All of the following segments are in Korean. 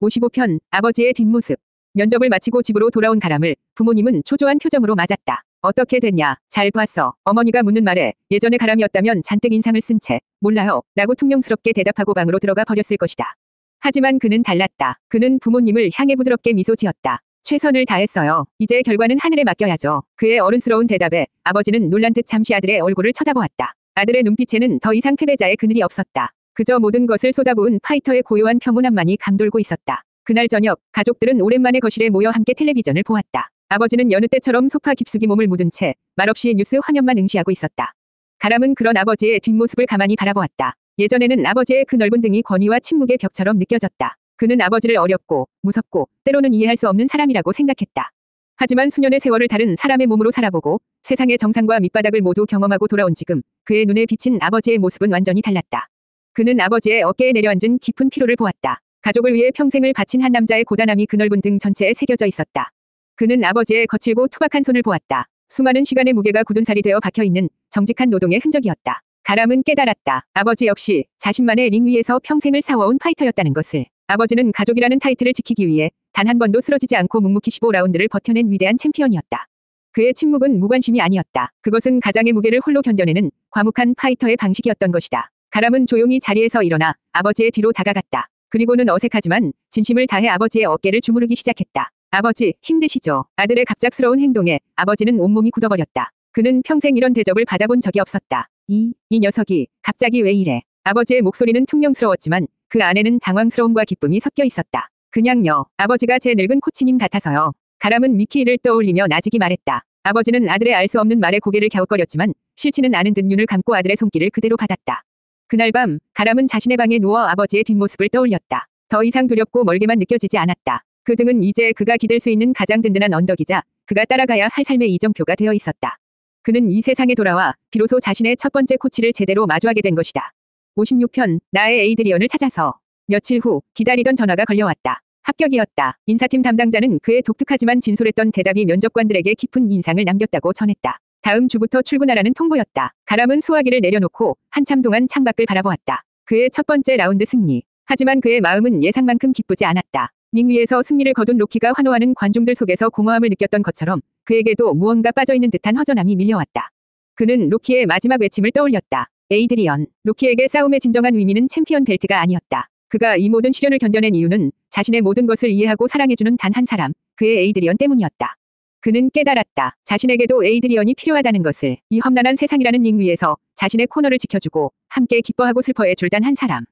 55편 아버지의 뒷모습. 면접을 마치고 집으로 돌아온 가람을 부모님은 초조한 표정으로 맞았다. 어떻게 됐냐? 잘 봤어. 어머니가 묻는 말에 예전의 가람이었다면 잔뜩 인상을 쓴 채 몰라요 라고 퉁명스럽게 대답하고 방으로 들어가 버렸을 것이다. 하지만 그는 달랐다. 그는 부모님을 향해 부드럽게 미소 지었다. 최선을 다했어요. 이제 결과는 하늘에 맡겨야죠. 그의 어른스러운 대답에 아버지는 놀란 듯 잠시 아들의 얼굴을 쳐다보았다. 아들의 눈빛에는 더 이상 패배자의 그늘이 없었다. 그저 모든 것을 쏟아부은 파이터의 고요한 평온함만이 감돌고 있었다. 그날 저녁 가족들은 오랜만에 거실에 모여 함께 텔레비전을 보았다. 아버지는 여느 때처럼 소파 깊숙이 몸을 묻은 채 말없이 뉴스 화면만 응시하고 있었다. 가람은 그런 아버지의 뒷모습을 가만히 바라보았다. 예전에는 아버지의 그 넓은 등이 권위와 침묵의 벽처럼 느껴졌다. 그는 아버지를 어렵고 무섭고 때로는 이해할 수 없는 사람이라고 생각했다. 하지만 수년의 세월을 다른 사람의 몸으로 살아보고 세상의 정상과 밑바닥을 모두 경험하고 돌아온 지금 그의 눈에 비친 아버지의 모습은 완전히 달랐다. 그는 아버지의 어깨에 내려앉은 깊은 피로를 보았다. 가족을 위해 평생을 바친 한 남자의 고단함이 그 넓은 등 전체에 새겨져 있었다. 그는 아버지의 거칠고 투박한 손을 보았다. 수많은 시간의 무게가 굳은 살이 되어 박혀있는 정직한 노동의 흔적이었다. 가람은 깨달았다. 아버지 역시 자신만의 링 위에서 평생을 싸워온 파이터였다는 것을. 아버지는 가족이라는 타이틀을 지키기 위해 단 한 번도 쓰러지지 않고 묵묵히 15라운드를 버텨낸 위대한 챔피언이었다. 그의 침묵은 무관심이 아니었다. 그것은 가장의 무게를 홀로 견뎌내는 과묵한 파이터의 방식이었던 것이다. 가람은 조용히 자리에서 일어나 아버지의 뒤로 다가갔다. 그리고는 어색하지만 진심을 다해 아버지의 어깨를 주무르기 시작했다. 아버지, 힘드시죠? 아들의 갑작스러운 행동에 아버지는 온몸이 굳어버렸다. 그는 평생 이런 대접을 받아본 적이 없었다. 이 녀석이 갑자기 왜 이래? 아버지의 목소리는 퉁명스러웠지만 그 안에는 당황스러움과 기쁨이 섞여 있었다. 그냥요. 아버지가 제 늙은 코치님 같아서요. 가람은 미키를 떠올리며 나직이 말했다. 아버지는 아들의 알 수 없는 말에 고개를 갸웃거렸지만 싫지는 않은 듯 눈을 감고 아들의 손길을 그대로 받았다. 그날 밤 가람은 자신의 방에 누워 아버지의 뒷모습을 떠올렸다. 더 이상 두렵고 멀게만 느껴지지 않았다. 그 등은 이제 그가 기댈 수 있는 가장 든든한 언덕이자 그가 따라가야 할 삶의 이정표가 되어 있었다. 그는 이 세상에 돌아와 비로소 자신의 첫 번째 코치를 제대로 마주하게 된 것이다. 56편 나의 에이드리언을 찾아서. 며칠 후 기다리던 전화가 걸려왔다. 합격이었다. 인사팀 담당자는 그의 독특하지만 진솔했던 대답이 면접관들에게 깊은 인상을 남겼다고 전했다. 다음 주부터 출근하라는 통보였다. 가람은 수화기를 내려놓고 한참 동안 창밖을 바라보았다. 그의 첫 번째 라운드 승리. 하지만 그의 마음은 예상만큼 기쁘지 않았다. 링 위에서 승리를 거둔 로키가 환호하는 관중들 속에서 공허함을 느꼈던 것처럼 그에게도 무언가 빠져있는 듯한 허전함이 밀려왔다. 그는 로키의 마지막 외침을 떠올렸다. 에이드리언. 로키에게 싸움의 진정한 의미는 챔피언 벨트가 아니었다. 그가 이 모든 시련을 견뎌낸 이유는 자신의 모든 것을 이해하고 사랑해주는 단 한 사람, 그의 에이드리언 때문이었다. 그는 깨달았다. 자신에게도 에이드리언이 필요하다는 것을. 이 험난한 세상이라는 링 위에서 자신의 코너를 지켜주고 함께 기뻐하고 슬퍼해줄 단 한 사람.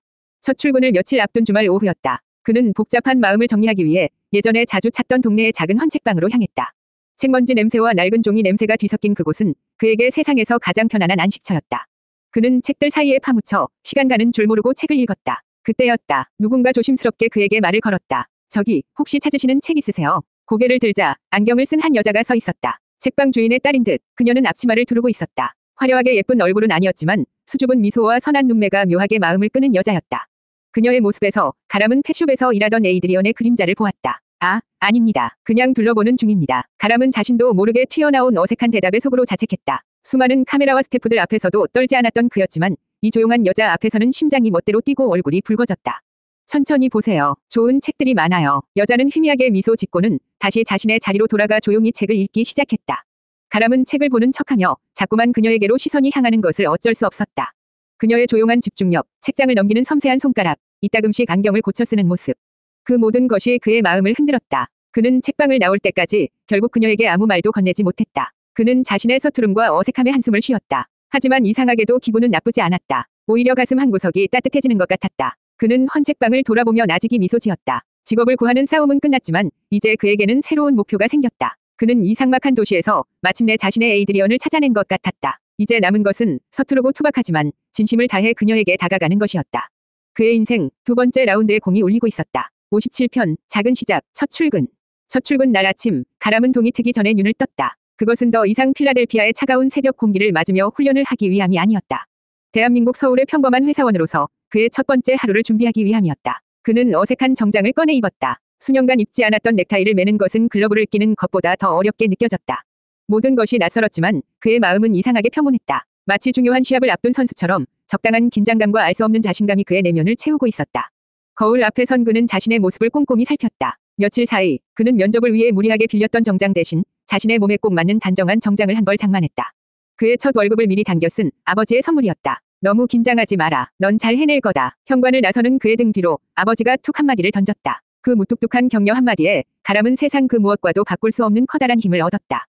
첫 출근을 며칠 앞둔 주말 오후였다. 그는 복잡한 마음을 정리하기 위해 예전에 자주 찾던 동네의 작은 헌책방으로 향했다. 책먼지 냄새와 낡은 종이 냄새가 뒤섞인 그곳은 그에게 세상에서 가장 편안한 안식처였다. 그는 책들 사이에 파묻혀 시간 가는 줄 모르고 책을 읽었다. 그때였다. 누군가 조심스럽게 그에게 말을 걸었다. 저기, 혹시 찾으시는 책 있으세요? 고개를 들자 안경을 쓴 한 여자가 서 있었다. 책방 주인의 딸인 듯 그녀는 앞치마를 두르고 있었다. 화려하게 예쁜 얼굴은 아니었지만 수줍은 미소와 선한 눈매가 묘하게 마음을 끄는 여자였다. 그녀의 모습에서 가람은 펫숍에서 일하던 에이드리언의 그림자를 보았다. 아닙니다. 그냥 둘러보는 중입니다. 가람은 자신도 모르게 튀어나온 어색한 대답에 속으로 자책했다. 수많은 카메라와 스태프들 앞에서도 떨지 않았던 그였지만 이 조용한 여자 앞에서는 심장이 멋대로 뛰고 얼굴이 붉어졌다. 천천히 보세요. 좋은 책들이 많아요. 여자는 희미하게 미소 짓고는 다시 자신의 자리로 돌아가 조용히 책을 읽기 시작했다. 가람은 책을 보는 척하며 자꾸만 그녀에게로 시선이 향하는 것을 어쩔 수 없었다. 그녀의 조용한 집중력, 책장을 넘기는 섬세한 손가락, 이따금씩 안경을 고쳐 쓰는 모습. 그 모든 것이 그의 마음을 흔들었다. 그는 책방을 나올 때까지 결국 그녀에게 아무 말도 건네지 못했다. 그는 자신의 서투름과 어색함에 한숨을 쉬었다. 하지만 이상하게도 기분은 나쁘지 않았다. 오히려 가슴 한구석이 따뜻해지는 것 같았다. 그는 헌책방을 돌아보며 나직이 미소 지었다. 직업을 구하는 싸움은 끝났지만 이제 그에게는 새로운 목표가 생겼다. 그는 이 삭막한 도시에서 마침내 자신의 에이드리언을 찾아낸 것 같았다. 이제 남은 것은 서투르고 투박하지만 진심을 다해 그녀에게 다가가는 것이었다. 그의 인생 두 번째 라운드에 공이 울리고 있었다. 57편 작은 시작 첫 출근. 첫 출근 날 아침 가람은 동이 트기 전에 눈을 떴다. 그것은 더 이상 필라델피아의 차가운 새벽 공기를 맞으며 훈련을 하기 위함이 아니었다. 대한민국 서울의 평범한 회사원으로서 그의 첫 번째 하루를 준비하기 위함이었다. 그는 어색한 정장을 꺼내 입었다. 수년간 입지 않았던 넥타이를 매는 것은 글러브를 끼는 것보다 더 어렵게 느껴졌다. 모든 것이 낯설었지만 그의 마음은 이상하게 평온했다. 마치 중요한 시합을 앞둔 선수처럼 적당한 긴장감과 알 수 없는 자신감이 그의 내면을 채우고 있었다. 거울 앞에 선 그는 자신의 모습을 꼼꼼히 살폈다. 며칠 사이 그는 면접을 위해 무리하게 빌렸던 정장 대신 자신의 몸에 꼭 맞는 단정한 정장을 한 벌 장만했다. 그의 첫 월급을 미리 당겨 쓴 아버지의 선물이었다. 너무 긴장하지 마라. 넌 잘 해낼 거다. 현관을 나서는 그의 등 뒤로 아버지가 툭 한마디를 던졌다. 그 무뚝뚝한 격려 한마디에 가람은 세상 그 무엇과도 바꿀 수 없는 커다란 힘을 얻었다.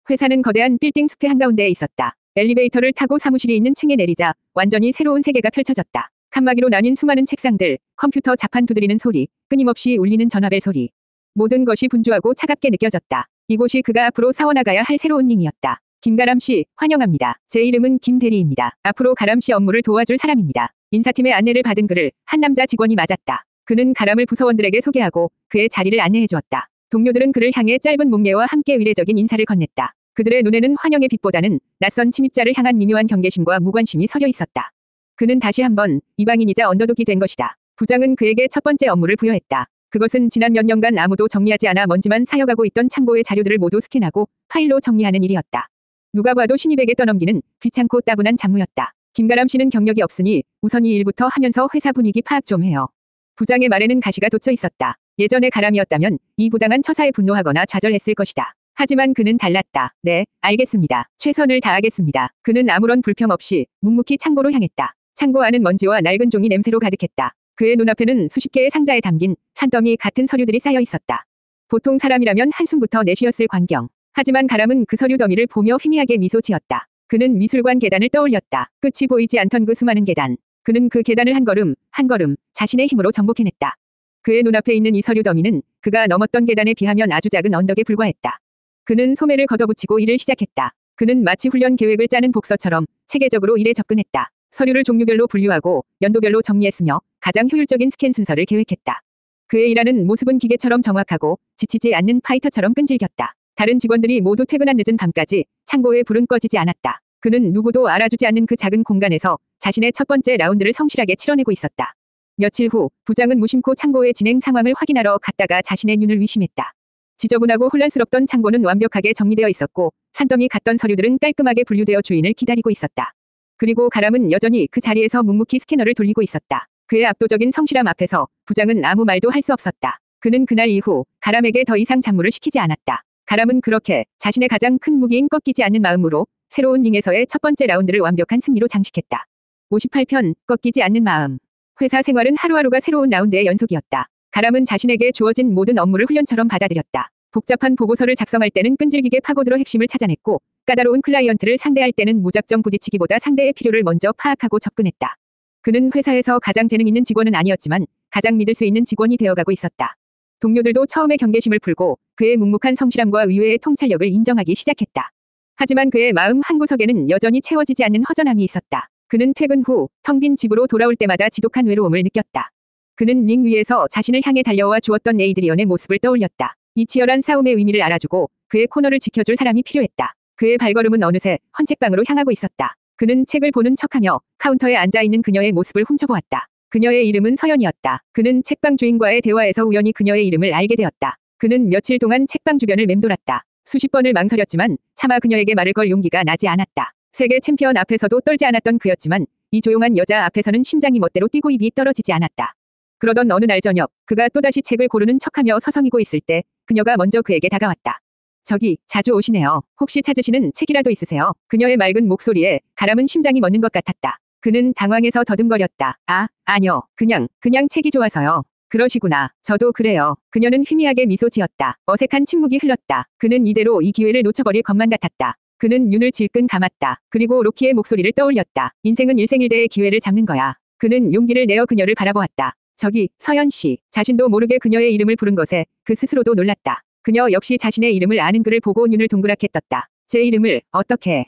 회사는 거대한 빌딩 숲의 한가운데에 있었다. 엘리베이터를 타고 사무실이 있는 층에 내리자 완전히 새로운 세계가 펼쳐졌다. 칸막이로 나뉜 수많은 책상들, 컴퓨터 자판 두드리는 소리, 끊임없이 울리는 전화벨 소리. 모든 것이 분주하고 차갑게 느껴졌다. 이곳이 그가 앞으로 사원나가야 할 새로운 링이었다. 김가람 씨, 환영합니다. 제 이름은 김 대리입니다. 앞으로 가람 씨 업무를 도와줄 사람입니다. 인사팀의 안내를 받은 그를 한 남자 직원이 맞았다. 그는 가람을 부서원들에게 소개하고 그의 자리를 안내해 주었다. 동료들은 그를 향해 짧은 목례와 함께 위례적인 인사를 건넸다. 그들의 눈에는 환영의 빛보다는 낯선 침입자를 향한 미묘한 경계심과 무관심이 서려 있었다. 그는 다시 한번 이방인이자 언더독이 된 것이다. 부장은 그에게 첫 번째 업무를 부여했다. 그것은 지난 몇 년간 아무도 정리하지 않아 먼지만 쌓여가고 있던 창고의 자료들을 모두 스캔하고 파일로 정리하는 일이었다. 누가 봐도 신입에게 떠넘기는 귀찮고 따분한 잡무였다. 김가람 씨는 경력이 없으니 우선 이 일부터 하면서 회사 분위기 파악 좀 해요. 부장의 말에는 가시가 돋쳐 있었다. 예전의 가람이었다면 이 부당한 처사에 분노하거나 좌절했을 것이다. 하지만 그는 달랐다. 네, 알겠습니다. 최선을 다하겠습니다. 그는 아무런 불평 없이 묵묵히 창고로 향했다. 창고 안은 먼지와 낡은 종이 냄새로 가득했다. 그의 눈앞에는 수십 개의 상자에 담긴 산더미 같은 서류들이 쌓여 있었다. 보통 사람이라면 한숨부터 내쉬었을 광경. 하지만 가람은 그 서류 더미를 보며 희미하게 미소 지었다. 그는 미술관 계단을 떠올렸다. 끝이 보이지 않던 그 수많은 계단. 그는 그 계단을 한 걸음, 한 걸음 자신의 힘으로 정복해냈다. 그의 눈앞에 있는 이 서류 더미는 그가 넘었던 계단에 비하면 아주 작은 언덕에 불과했다. 그는 소매를 걷어붙이고 일을 시작했다. 그는 마치 훈련 계획을 짜는 복서처럼 체계적으로 일에 접근했다. 서류를 종류별로 분류하고 연도별로 정리했으며 가장 효율적인 스캔 순서를 계획했다. 그의 일하는 모습은 기계처럼 정확하고 지치지 않는 파이터처럼 끈질겼다. 다른 직원들이 모두 퇴근한 늦은 밤까지 창고에 불은 꺼지지 않았다. 그는 누구도 알아주지 않는 그 작은 공간에서 자신의 첫 번째 라운드를 성실하게 치러내고 있었다. 며칠 후 부장은 무심코 창고의 진행 상황을 확인하러 갔다가 자신의 눈을 의심했다. 지저분하고 혼란스럽던 창고는 완벽하게 정리되어 있었고 산더미 같던 서류들은 깔끔하게 분류되어 주인을 기다리고 있었다. 그리고 가람은 여전히 그 자리에서 묵묵히 스캐너를 돌리고 있었다. 그의 압도적인 성실함 앞에서 부장은 아무 말도 할 수 없었다. 그는 그날 이후 가람에게 더 이상 잡무를 시키지 않았다. 가람은 그렇게 자신의 가장 큰 무기인 꺾이지 않는 마음으로 새로운 링에서의 첫 번째 라운드를 완벽한 승리로 장식했다. 58편 꺾이지 않는 마음. 회사 생활은 하루하루가 새로운 라운드의 연속이었다. 가람은 자신에게 주어진 모든 업무를 훈련처럼 받아들였다. 복잡한 보고서를 작성할 때는 끈질기게 파고들어 핵심을 찾아냈고 까다로운 클라이언트를 상대할 때는 무작정 부딪히기보다 상대의 필요를 먼저 파악하고 접근했다. 그는 회사에서 가장 재능 있는 직원은 아니었지만 가장 믿을 수 있는 직원이 되어가고 있었다. 동료들도 처음에 경계심을 풀고 그의 묵묵한 성실함과 의외의 통찰력을 인정하기 시작했다. 하지만 그의 마음 한구석에는 여전히 채워지지 않는 허전함이 있었다. 그는 퇴근 후 텅 빈 집으로 돌아올 때마다 지독한 외로움을 느꼈다. 그는 링 위에서 자신을 향해 달려와 주었던 에이드리언의 모습을 떠올렸다. 이 치열한 싸움의 의미를 알아주고 그의 코너를 지켜줄 사람이 필요했다. 그의 발걸음은 어느새 헌책방으로 향하고 있었다. 그는 책을 보는 척하며 카운터에 앉아있는 그녀의 모습을 훔쳐보았다. 그녀의 이름은 서연이었다. 그는 책방 주인과의 대화에서 우연히 그녀의 이름을 알게 되었다. 그는 며칠 동안 책방 주변을 맴돌았다. 수십 번을 망설였지만 차마 그녀에게 말을 걸 용기가 나지 않았다. 세계 챔피언 앞에서도 떨지 않았던 그였지만 이 조용한 여자 앞에서는 심장이 멋대로 뛰고 입이 떨어지지 않았다. 그러던 어느 날 저녁 그가 또다시 책을 고르는 척하며 서성이고 있을 때 그녀가 먼저 그에게 다가왔다. 저기 자주 오시네요. 혹시 찾으시는 책이라도 있으세요? 그녀의 맑은 목소리에 가람은 심장이 멎는 것 같았다. 그는 당황해서 더듬거렸다. 아니요. 그냥 책이 좋아서요. 그러시구나. 저도 그래요. 그녀는 희미하게 미소 지었다. 어색한 침묵이 흘렀다. 그는 이대로 이 기회를 놓쳐버릴 것만 같았다. 그는 눈을 질끈 감았다. 그리고 로키의 목소리를 떠올렸다. 인생은 일생일대의 기회를 잡는 거야. 그는 용기를 내어 그녀를 바라보았다. 저기 서연 씨. 자신도 모르게 그녀의 이름을 부른 것에 그 스스로도 놀랐다. 그녀 역시 자신의 이름을 아는 그를 보고 눈을 동그랗게 떴다. 제 이름을 어떻게?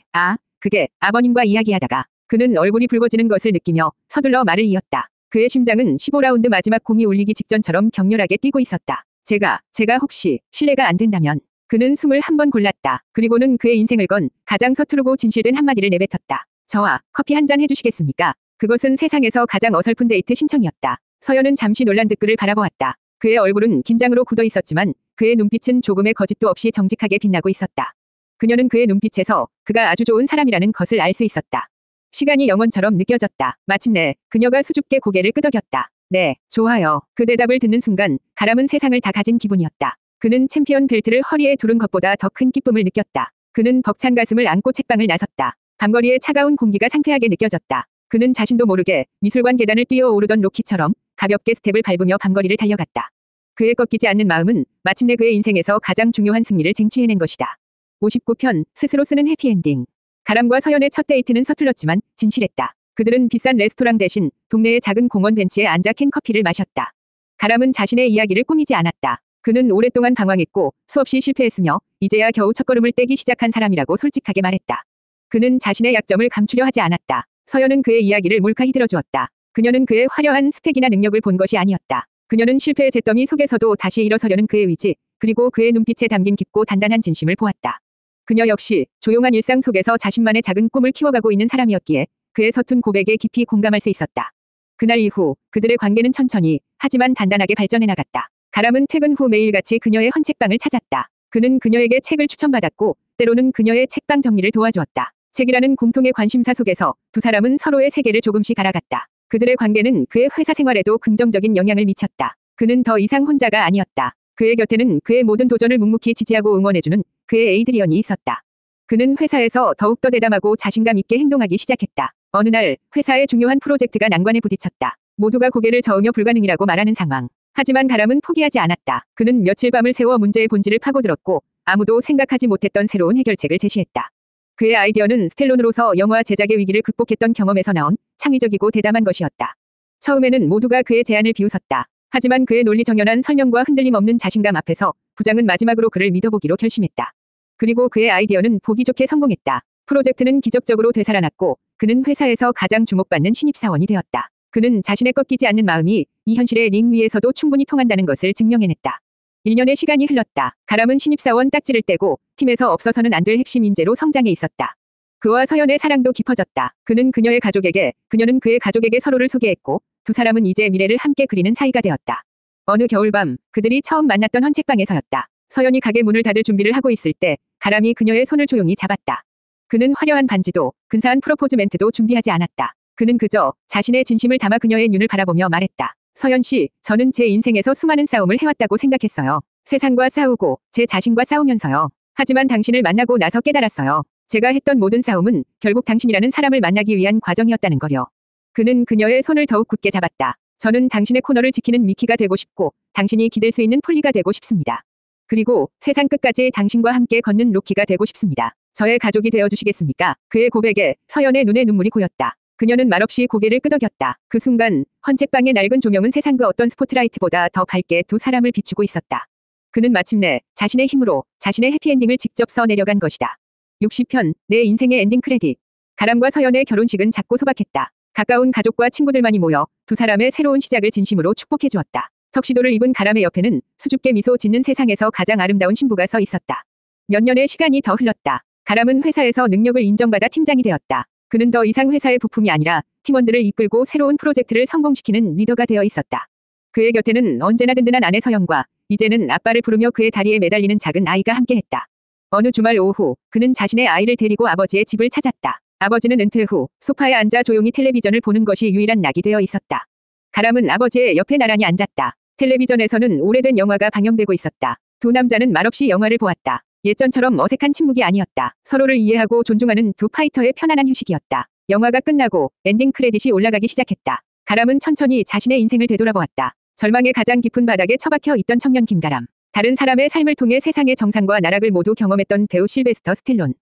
그게 아버님과 이야기하다가 그는 얼굴이 붉어지는 것을 느끼며 서둘러 말을 이었다. 그의 심장은 15라운드 마지막 공이 울리기 직전처럼 격렬하게 뛰고 있었다. 제가 혹시 실례가 안 된다면. 그는 숨을 한 번 골랐다. 그리고는 그의 인생을 건 가장 서투르고 진실된 한마디를 내뱉었다. 저와 커피 한 잔 해주시겠습니까? 그것은 세상에서 가장 어설픈 데이트 신청이었다. 서연은 잠시 놀란 듯 그를 바라보았다. 그의 얼굴은 긴장으로 굳어 있었지만 그의 눈빛은 조금의 거짓도 없이 정직하게 빛나고 있었다. 그녀는 그의 눈빛에서 그가 아주 좋은 사람이라는 것을 알 수 있었다. 시간이 영원처럼 느껴졌다. 마침내 그녀가 수줍게 고개를 끄덕였다. 네, 좋아요. 그 대답을 듣는 순간 가람은 세상을 다 가진 기분이었다. 그는 챔피언 벨트를 허리에 두른 것보다 더 큰 기쁨을 느꼈다. 그는 벅찬 가슴을 안고 책방을 나섰다. 밤거리의 차가운 공기가 상쾌하게 느껴졌다. 그는 자신도 모르게 미술관 계단을 뛰어오르던 로키처럼 가볍게 스텝을 밟으며 밤거리를 달려갔다. 그의 꺾이지 않는 마음은 마침내 그의 인생에서 가장 중요한 승리를 쟁취해낸 것이다. 59편, 스스로 쓰는 해피엔딩. 가람과 서연의 첫 데이트는 서툴렀지만 진실했다. 그들은 비싼 레스토랑 대신 동네의 작은 공원 벤치에 앉아 캔 커피를 마셨다. 가람은 자신의 이야기를 꾸미지 않았다. 그는 오랫동안 방황했고 수없이 실패했으며 이제야 겨우 첫걸음을 떼기 시작한 사람이라고 솔직하게 말했다. 그는 자신의 약점을 감추려 하지 않았다. 서연은 그의 이야기를 몰카히 들어주었다. 그녀는 그의 화려한 스펙이나 능력을 본 것이 아니었다. 그녀는 실패의 잿더미 속에서도 다시 일어서려는 그의 의지, 그리고 그의 눈빛에 담긴 깊고 단단한 진심을 보았다. 그녀 역시 조용한 일상 속에서 자신만의 작은 꿈을 키워가고 있는 사람이었기에 그의 서툰 고백에 깊이 공감할 수 있었다. 그날 이후 그들의 관계는 천천히 하지만 단단하게 발전해 나갔다. 가람은 퇴근 후 매일같이 그녀의 헌책방을 찾았다. 그는 그녀에게 책을 추천받았고 때로는 그녀의 책방 정리를 도와주었다. 책이라는 공통의 관심사 속에서 두 사람은 서로의 세계를 조금씩 알아갔다. 그들의 관계는 그의 회사 생활에도 긍정적인 영향을 미쳤다. 그는 더 이상 혼자가 아니었다. 그의 곁에는 그의 모든 도전을 묵묵히 지지하고 응원해주는 그의 에이드리언이 있었다. 그는 회사에서 더욱더 대담하고 자신감 있게 행동하기 시작했다. 어느 날 회사의 중요한 프로젝트가 난관에 부딪혔다. 모두가 고개를 저으며 불가능이라고 말하는 상황. 하지만 가람은 포기하지 않았다. 그는 며칠 밤을 새워 문제의 본질을 파고들었고 아무도 생각하지 못했던 새로운 해결책을 제시했다. 그의 아이디어는 스텔론으로서 영화 제작의 위기를 극복했던 경험에서 나온 창의적이고 대담한 것이었다. 처음에는 모두가 그의 제안을 비웃었다. 하지만 그의 논리 정연한 설명과 흔들림 없는 자신감 앞에서 부장은 마지막으로 그를 믿어보기로 결심했다. 그리고 그의 아이디어는 보기 좋게 성공했다. 프로젝트는 기적적으로 되살아났고 그는 회사에서 가장 주목받는 신입사원이 되었다. 그는 자신의 꺾이지 않는 마음이 이 현실의 링 위에서도 충분히 통한다는 것을 증명해냈다. 1년의 시간이 흘렀다. 가람은 신입사원 딱지를 떼고 팀에서 없어서는 안 될 핵심 인재로 성장해 있었다. 그와 서연의 사랑도 깊어졌다. 그는 그녀의 가족에게, 그녀는 그의 가족에게 서로를 소개했고 두 사람은 이제 미래를 함께 그리는 사이가 되었다. 어느 겨울밤 그들이 처음 만났던 헌책방에서였다. 서연이 가게 문을 닫을 준비를 하고 있을 때 가람이 그녀의 손을 조용히 잡았다. 그는 화려한 반지도 근사한 프로포즈 멘트도 준비하지 않았다. 그는 그저 자신의 진심을 담아 그녀의 눈을 바라보며 말했다. 서연 씨, 저는 제 인생에서 수많은 싸움을 해왔다고 생각했어요. 세상과 싸우고 제 자신과 싸우면서요. 하지만 당신을 만나고 나서 깨달았어요. 제가 했던 모든 싸움은 결국 당신이라는 사람을 만나기 위한 과정이었다는 거요. 그는 그녀의 손을 더욱 굳게 잡았다. 저는 당신의 코너를 지키는 미키가 되고 싶고 당신이 기댈 수 있는 폴리가 되고 싶습니다. 그리고 세상 끝까지 당신과 함께 걷는 로키가 되고 싶습니다. 저의 가족이 되어주시겠습니까? 그의 고백에 서연의 눈에 눈물이 고였다. 그녀는 말없이 고개를 끄덕였다. 그 순간 헌책방의 낡은 조명은 세상 그 어떤 스포트라이트보다 더 밝게 두 사람을 비추고 있었다. 그는 마침내 자신의 힘으로 자신의 해피엔딩을 직접 써내려간 것이다. 60편, 내 인생의 엔딩 크레딧. 가람과 서연의 결혼식은 작고 소박했다. 가까운 가족과 친구들만이 모여 두 사람의 새로운 시작을 진심으로 축복해 주었다. 턱시도를 입은 가람의 옆에는 수줍게 미소 짓는 세상에서 가장 아름다운 신부가 서 있었다. 몇 년의 시간이 더 흘렀다. 가람은 회사에서 능력을 인정받아 팀장이 되었다. 그는 더 이상 회사의 부품이 아니라 팀원들을 이끌고 새로운 프로젝트를 성공시키는 리더가 되어 있었다. 그의 곁에는 언제나 든든한 아내 서연과 이제는 아빠를 부르며 그의 다리에 매달리는 작은 아이가 함께했다. 어느 주말 오후 그는 자신의 아이를 데리고 아버지의 집을 찾았다. 아버지는 은퇴 후 소파에 앉아 조용히 텔레비전을 보는 것이 유일한 낙이 되어 있었다. 가람은 아버지의 옆에 나란히 앉았다. 텔레비전에서는 오래된 영화가 방영되고 있었다. 두 남자는 말없이 영화를 보았다. 예전처럼 어색한 침묵이 아니었다. 서로를 이해하고 존중하는 두 파이터의 편안한 휴식이었다. 영화가 끝나고 엔딩 크레딧이 올라가기 시작했다. 가람은 천천히 자신의 인생을 되돌아보았다. 절망의 가장 깊은 바닥에 처박혀 있던 청년 김가람. 다른 사람의 삶을 통해 세상의 정상과 나락을 모두 경험했던 배우 실베스터 스텔론.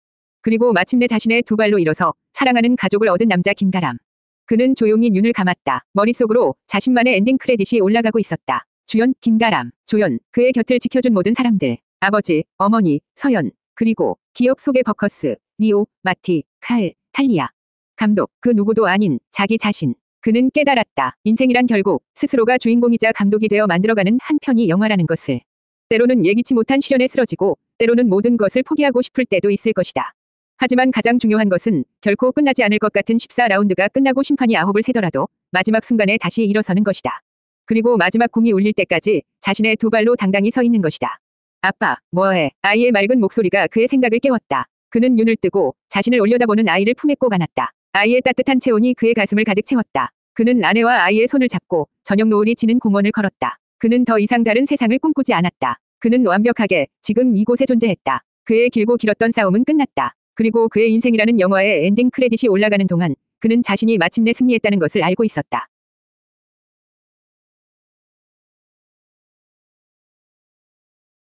그리고 마침내 자신의 두 발로 일어서 사랑하는 가족을 얻은 남자 김가람. 그는 조용히 눈을 감았다. 머릿속으로 자신만의 엔딩 크레딧이 올라가고 있었다. 주연 김가람, 조연, 그의 곁을 지켜준 모든 사람들. 아버지, 어머니, 서연, 그리고 기억 속의 버커스, 리오, 마티, 칼, 탈리아. 감독, 그 누구도 아닌 자기 자신. 그는 깨달았다. 인생이란 결국 스스로가 주인공이자 감독이 되어 만들어가는 한 편의 영화라는 것을. 때로는 예기치 못한 시련에 쓰러지고 때로는 모든 것을 포기하고 싶을 때도 있을 것이다. 하지만 가장 중요한 것은 결코 끝나지 않을 것 같은 14라운드가 끝나고 심판이 아홉을 세더라도 마지막 순간에 다시 일어서는 것이다. 그리고 마지막 공이 울릴 때까지 자신의 두 발로 당당히 서 있는 것이다. 아빠, 뭐해? 아이의 맑은 목소리가 그의 생각을 깨웠다. 그는 눈을 뜨고 자신을 올려다보는 아이를 품에 꼭 안았다. 아이의 따뜻한 체온이 그의 가슴을 가득 채웠다. 그는 아내와 아이의 손을 잡고 저녁 노을이 지는 공원을 걸었다. 그는 더 이상 다른 세상을 꿈꾸지 않았다. 그는 완벽하게 지금 이곳에 존재했다. 그의 길고 길었던 싸움은 끝났다. 그리고 그의 인생이라는 영화의 엔딩 크레딧이 올라가는 동안 그는 자신이 마침내 승리했다는 것을 알고 있었다.